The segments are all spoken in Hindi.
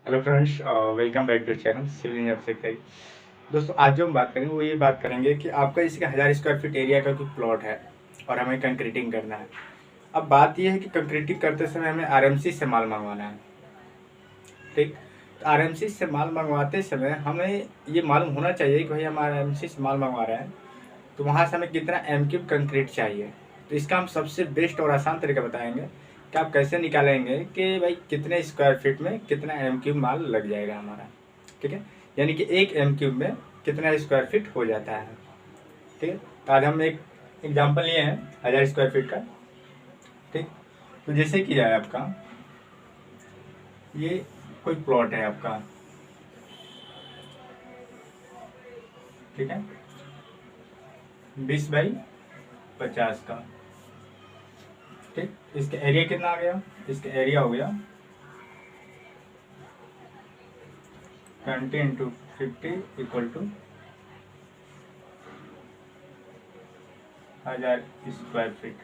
Hello friends, welcome back to channel civil engineer secretary. दोस्तों, आज जो हम बात करेंगे वो ये बात करेंगे कि आपका जैसे कि 1000 स्क्वायर फीट एरिया का कोई प्लॉट है और हमें कंक्रीटिंग करना है। अब बात ये है कि कंक्रीटिंग करते समय हमें आरएमसी से माल मंगवाना है। ठीक, तो आरएमसी से माल मंगवाते समय हमें ये मालूम होना चाहिए कि भाई हम आरएमसी से माल मंगवा रहे हैं तो वहाँ से हमें कितना एम क्यूब कंक्रीट चाहिए। तो इसका हम सबसे बेस्ट और आसान तरीका बताएंगे कि आप कैसे निकालेंगे कि भाई कितने स्क्वायर फीट में कितना एम क्यूब माल लग जाएगा हमारा। ठीक है, यानी कि एक एम क्यूब में कितना स्क्वायर फीट हो जाता है। ठीक है, तो आज हम एक एग्जाम्पल लिए हैं 1000 स्क्वायर फीट का। ठीक, तो जैसे कि है आपका ये कोई प्लॉट है आपका। ठीक है, 20 बाई 50 का। ठीक, इसका एरिया कितना आ गया? इसका एरिया हो गया 20 × 50 = 1000 स्क्वायर फीट।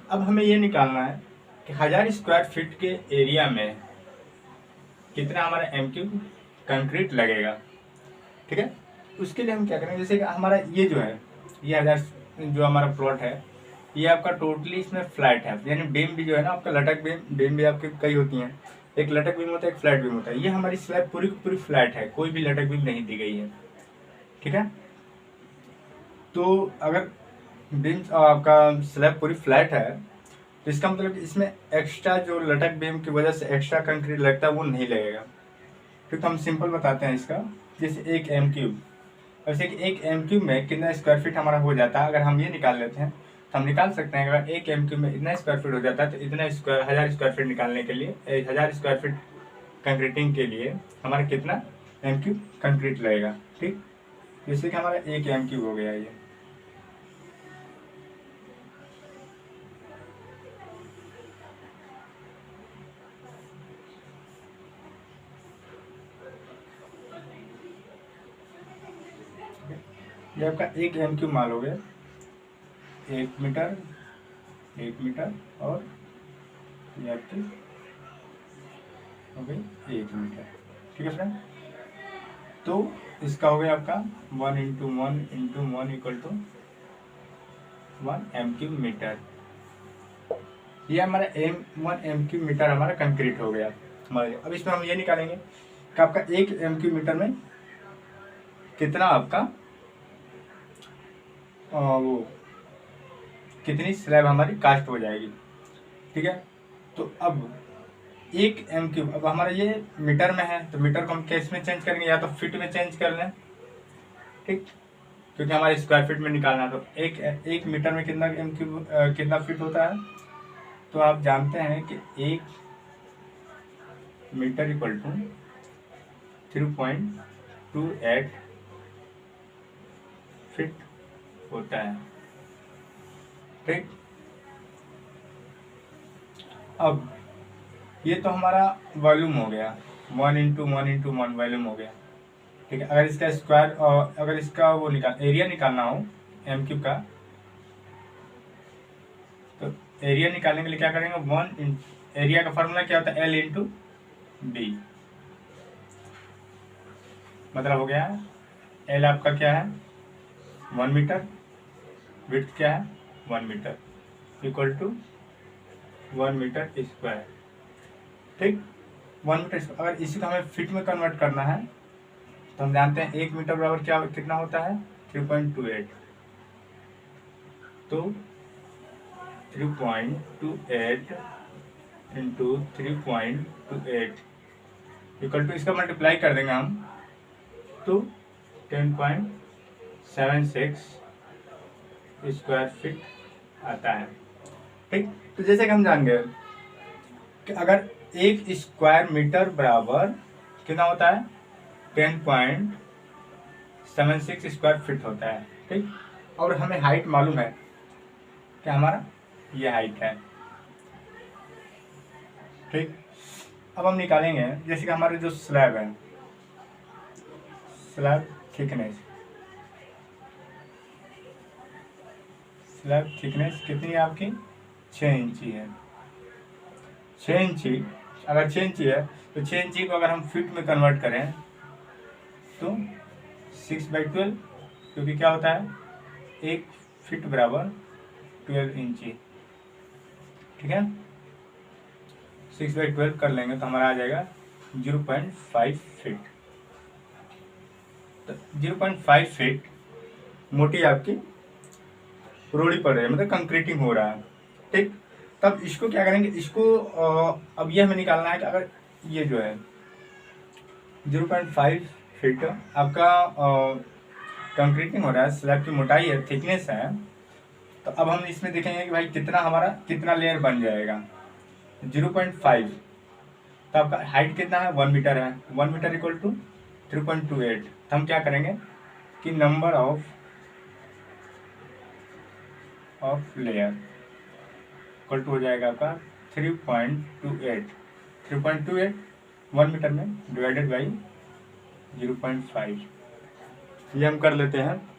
अब हमें ये निकालना है कि 1000 स्क्वायर फीट के एरिया में कितना हमारा एम क्यूब कंक्रीट लगेगा। ठीक है, उसके लिए हम क्या करेंगे, जैसे कि हमारा ये जो है ये 1000 जो हमारा प्लॉट है ये आपका टोटली इसमें फ्लैट है, यानी बीम भी जो है ना आपका लटक बीम भी आपकी कई होती हैं। एक लटक बीम होता है, एक फ्लैट बीम होता है। ये हमारी स्लैब पूरी की पूरी फ्लैट है, कोई भी लटक बीम नहीं दी गई है। ठीक है, तो अगर बीम आपका स्लैब पूरी फ्लैट है तो इसका मतलब इसमें एक्स्ट्रा जो लटक बीम की वजह से एक्स्ट्रा कंक्रीट लगता है वो नहीं लगेगा। ठीक, तो हम सिंपल बताते हैं इसका। जैसे एक एम क्यूब, वैसे कि एक एम क्यूब में कितना स्क्वायर फीट हमारा हो जाता है, अगर हम ये निकाल लेते हैं तो हम निकाल सकते हैं अगर एक एम क्यूब में इतना स्क्वायर फीट हो जाता है तो इतना स्क्वायर 1000 स्क्वायर फीट निकालने के लिए 1000 स्क्वायर फीट कंक्रीटिंग के लिए हमारा कितना एम क्यूब कंक्रीट लगेगा। ठीक, जैसे कि हमारा एक एम क्यूब हो गया ये आपका एक एम क्यूब माल हो गया 1 मीटर 1 मीटर और ये आपकी हो गई 1 मीटर। ठीक है फ्रेंड, तो इसका हो गया आपका 1 × 1 × 1 = 1 एम क्यूब मीटर। ये हमारा 1 एम क्यूब मीटर हमारा कंक्रीट हो गया हमारे। अब इसमें हम ये निकालेंगे कि आपका 1 एम क्यूब मीटर में कितना आपका वो कितनी स्लैब हमारी कास्ट हो जाएगी। ठीक है, तो अब 1 एम क्यूब, अब हमारा ये मीटर में है तो मीटर को हम कैस में चेंज करेंगे या तो फिट में चेंज कर लें। ठीक, क्योंकि हमारे स्क्वायर फीट में निकालना है तो एक मीटर में कितना एम क्यूब कितना फीट होता है। तो आप जानते हैं कि 1 मीटर = 3.28 फीट होता है। ठीक, अब ये तो हमारा वॉल्यूम हो गया 1 × 1 × 1 वॉल्यूम हो गया। ठीक है, अगर इसका स्क्वायर अगर इसका वो एरिया निकालना हो एम क्यूब का तो एरिया निकालने के लिए क्या करेंगे, एरिया का फॉर्मूला क्या होता है, L × B। मतलब हो गया L आपका क्या है 1 मीटर, विड्थ क्या है 1 मीटर = 1 मीटर स्क्वायर। ठीक, 1 मीटर स्क्वायर। अगर इसी को हमें फीट में कन्वर्ट करना है तो हम जानते हैं 1 मीटर बराबर क्या कितना होता है 3.28। तो 3.28 × 3.28 = इसका मल्टीप्लाई कर देंगे हम तो 10.76 स्क्वायर फीट आता है। ठीक, तो जैसे कि हम जान गए कि अगर 1 स्क्वायर मीटर बराबर कितना होता है 10.76 स्क्वायर फीट होता है। ठीक, और हमें हाइट मालूम है कि हमारा ये हाइट है। ठीक, अब हम निकालेंगे जैसे कि हमारे जो स्लैब है, स्लैब थिकनेस कितनी है आपकी 6 इंची है। 6 इंची, अगर 6 इंची है तो 6 इंची को अगर हम फीट में कन्वर्ट करें तो 6/12, क्योंकि क्या होता है 1 फीट बराबर 12 इंची। ठीक है, 6/12 कर लेंगे तो हमारा आ जाएगा 0.5 फीट। तो 0.5 फीट मोटी आपकी रोड़ी पड़ रही है, मतलब कंक्रीटिंग हो रहा है। ठीक, तब इसको क्या करेंगे, इसको अब ये हमें निकालना है कि अगर ये जो है 0.5 फीट आपका कंक्रीटिंग हो रहा है, स्लैब की मोटाई है, थिकनेस है, तो अब हम इसमें देखेंगे कि भाई कितना हमारा कितना लेयर बन जाएगा। 0.5, तो आपका हाइट कितना है 1 मीटर है, 1 मीटर इक्वल टू 3.28। तो हम क्या करेंगे कि number of layer equal to हो जाएगा आपका 3.28। 3.28 1 मीटर में डिवाइडेड बाई 0.5, ये हम कर लेते हैं।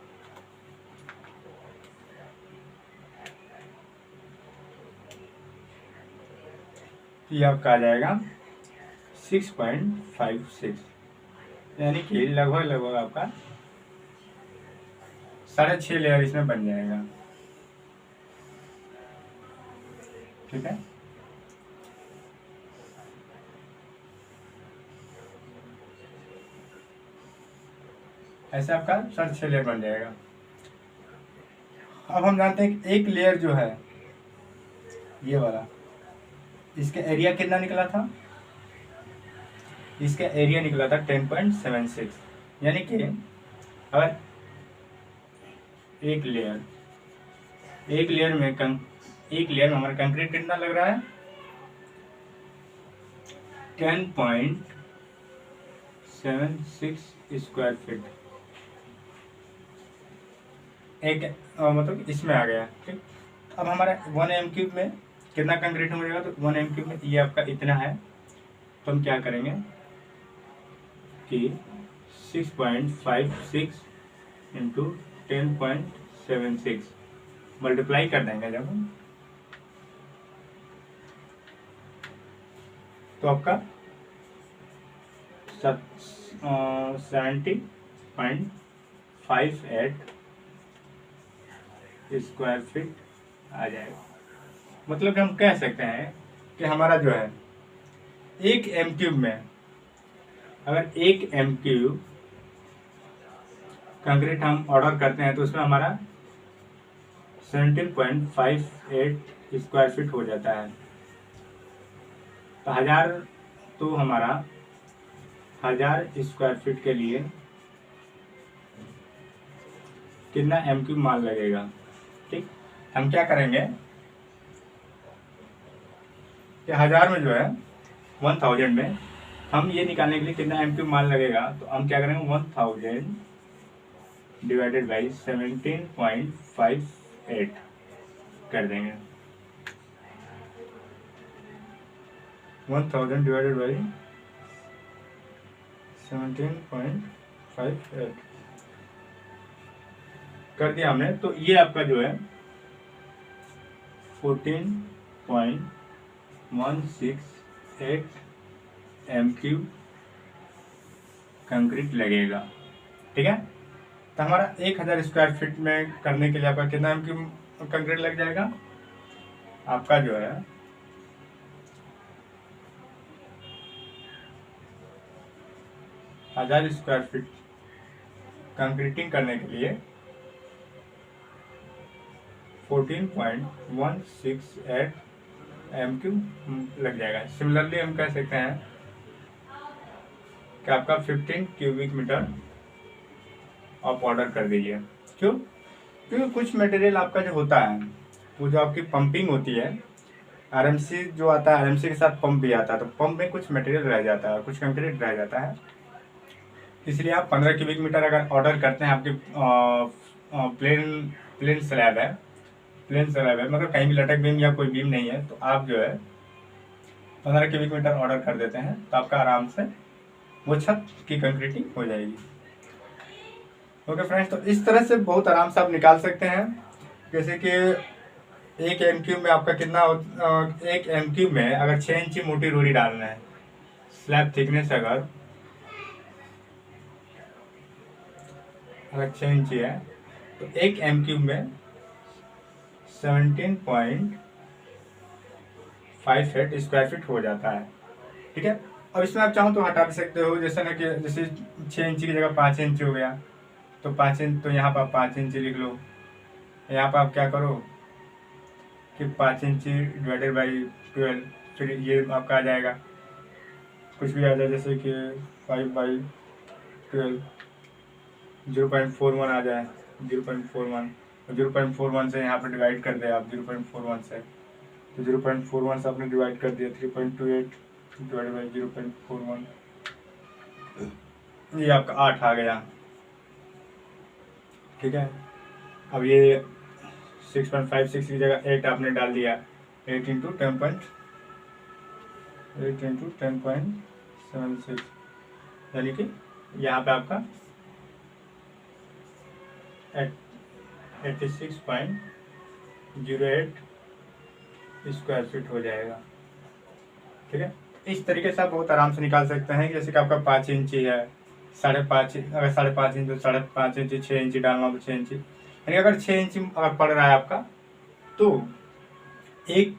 ये आपका आ जाएगा 6.56, यानी कि लगभग आपका 6.5 लेयर इसमें बन जाएगा। ठीक है, ऐसे आपका 6.5 लेयर बन जाएगा। अब हम जानते हैं कि एक लेयर जो है ये वाला, इसका एरिया कितना निकला था, इसका एरिया निकला था 10.76, यानी कि अगर एक लेयर में हमारा कंक्रीट कितना लग रहा है 10.76 स्क्वायर फीट, एक मतलब इसमें आ गया। ठीक, अब हमारा 1 m³ में कितना कंक्रीट हो जाएगा, तो 1 m³ में ये आपका इतना है, तो हम क्या करेंगे कि 6.56 इंटू 10.76 मल्टीप्लाई कर देंगे जब हम, तो आपका 70.58 स्क्वायर फीट आ जाएगा। मतलब कि हम कह सकते हैं कि हमारा जो है 1 m³ में, अगर 1 m³ कंक्रीट हम ऑर्डर करते हैं तो उसमें हमारा 17.58 स्क्वायर फीट हो जाता है। तो 1000, तो हमारा 1000 स्क्वायर फीट के लिए कितना m³ माल लगेगा। ठीक, हम क्या करेंगे कि 1000 में जो है 1000 में हम ये निकालने के लिए कितना m³ माल लगेगा, तो हम क्या करेंगे 1000 डिवाइडेड बाई 17.58 कर देंगे। 1000 डिवाइडेड बाई 17.58 कर दिया हमने, तो ये आपका जो है 14.168 m³ कंक्रीट लगेगा। ठीक है, तो हमारा 1000 स्क्वायर फीट में करने के लिए आपका कितना m³ कंक्रीट लग जाएगा, आपका जो है 1000 स्क्वायर फीट कंक्रीटिंग करने के लिए 14.168 m³ लग जाएगा। सिमिलरली हम कह सकते हैं कि आपका 15 क्यूबिक मीटर आप ऑर्डर कर दीजिए। क्यों? क्योंकि कुछ मटेरियल आपका जो होता है, वो जो आपकी पंपिंग होती है, आरएमसी जो आता है, आरएमसी के साथ पंप भी आता है, तो पंप में कुछ मटेरियल रह जाता है, कुछ कंक्रीट रह जाता है, इसलिए आप 15 क्यूबिक मीटर अगर ऑर्डर करते हैं, आपकी प्लेन स्लैब है, मतलब कहीं भी लटक बीम या कोई बीम नहीं है, तो आप जो है 15 क्यूबिक मीटर ऑर्डर कर देते हैं, तो आपका आराम से वो छत की कंक्रीटिंग हो जाएगी। ओके फ्रेंड्स, तो इस तरह से बहुत आराम से आप निकाल सकते हैं। जैसे कि 1 m³ में आपका कितना 1 m³ में अगर 6 इंची मोटी रोड़ी डालना है, स्लैब थिकनेस अगर 6 इंची है तो 1 m³ में 17.58 स्क्वायर फीट हो जाता है। ठीक है, अब इसमें आप चाहो तो हटा भी सकते हो, जैसे ना कि जैसे 6 इंची की जगह 5 इंची हो गया, तो 5 इंच, तो यहाँ पर आप 5 इंची लिख लो। यहाँ पर आप क्या करो कि 5 इंची डिवाइडेड बाई 12, फिर ये आपका आ जाएगा कुछ भी आ जाए, जैसे कि 5/12 0.41 आ जाए, 0.41, 0.41 से यहाँ पर डिवाइड कर दे आप 0.41 से, तो 0.41 से आपने डिवाइड कर दिया 3.28 डिवाइड बाई 0.41, ये आपका 8 आ गया। ठीक है, अब ये 6.56 की जगह 8 आपने डाल दिया, 8 इंटू 10.76, यानी कि यहाँ पे आपका 86.08 स्क्वायर फीट हो जाएगा। ठीक है, इस तरीके से आप बहुत आराम से निकाल सकते हैं। जैसे कि आपका 5 इंची है, 5.5, अगर 5.5 इंच तो 5.5 इंची, 6 इंची डालना तो 6 इंची, यानी अगर 6 इंची अगर पड़ रहा है आपका, तो एक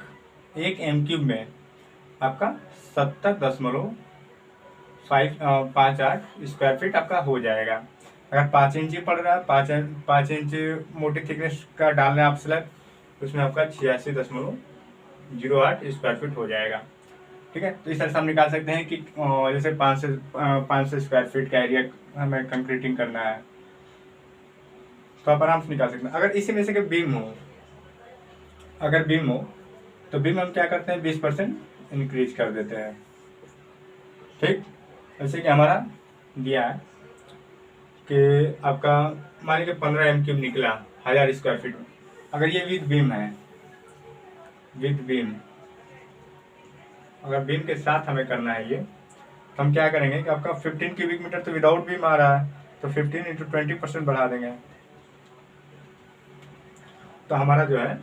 m³ में आपका 70.58 स्क्वायर फीट आपका हो जाएगा। अगर 5 इंची पड़ रहा है, 5 इंच मोटी थिकनेस का डालना है आप स्लैब, उसमें आपका 86.08 स्क्वायर फीट हो जाएगा। ठीक है, तो इस तरह से हम निकाल सकते हैं कि जैसे 500 स्क्वायर फीट का एरिया हमें कंक्रीटिंग करना है, तो आप आराम से निकाल सकते हैं। अगर इसी में से कि बीम हो, अगर बीम हो तो बीम हम क्या करते हैं 20% इंक्रीज कर देते हैं। ठीक, जैसे कि हमारा दिया है कि आपका मान लीजिए 15 m³ निकला 1000 स्क्वायर फीट में। अगर ये विद बीम है, विद बीम, अगर बीम के साथ हमें करना है ये, तो हम क्या करेंगे कि आपका 15 क्यूबिक मीटर तो विदाउट बीम आ रहा है, तो 15 इंटू 20% बढ़ा देंगे, तो हमारा जो है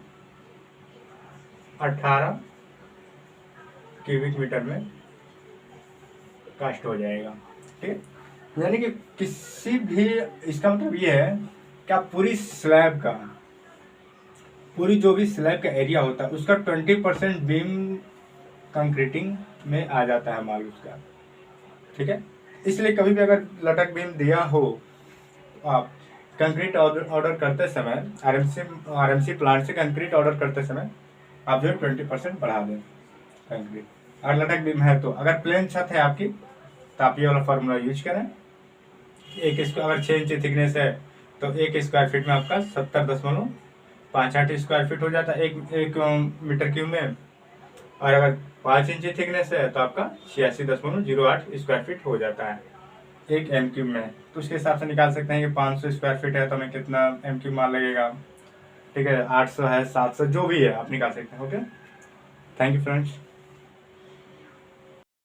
18 क्यूबिक मीटर में कास्ट हो जाएगा। ठीक है, यानी कि किसी भी, इसका मतलब ये है कि आप पूरी स्लैब का, पूरी जो भी स्लैब का एरिया होता है उसका 20% बीम कंक्रीटिंग में आ जाता है माल उसका। ठीक है, इसलिए कभी भी अगर लटक बीम दिया हो, आप कंक्रीट ऑर्डर करते समय आरएमसी प्लांट से कंक्रीट ऑर्डर करते समय आप जो है 20% बढ़ा दें कंक्रीट। अगर लटक बीम है तो, अगर प्लेन छत है आपकी तो आप ये वाला फार्मूला यूज करें। अगर 6 इंच थिकनेस है तो 1 स्क्वायर फीट में आपका 70.58 स्क्वायर फीट हो जाता है एक मीटर क्यूब में। और अगर 5 इंची थिकनेस है तो आपका 86.08 स्क्वायर फीट हो जाता है 1 m³ में। तो उसके हिसाब से निकाल सकते हैं कि 500 स्क्वायर फीट है तो हमें कितना m³ माल लगेगा। ठीक है, 800 है, 700, जो भी है आप निकाल सकते हैं। Okay, thank you friends.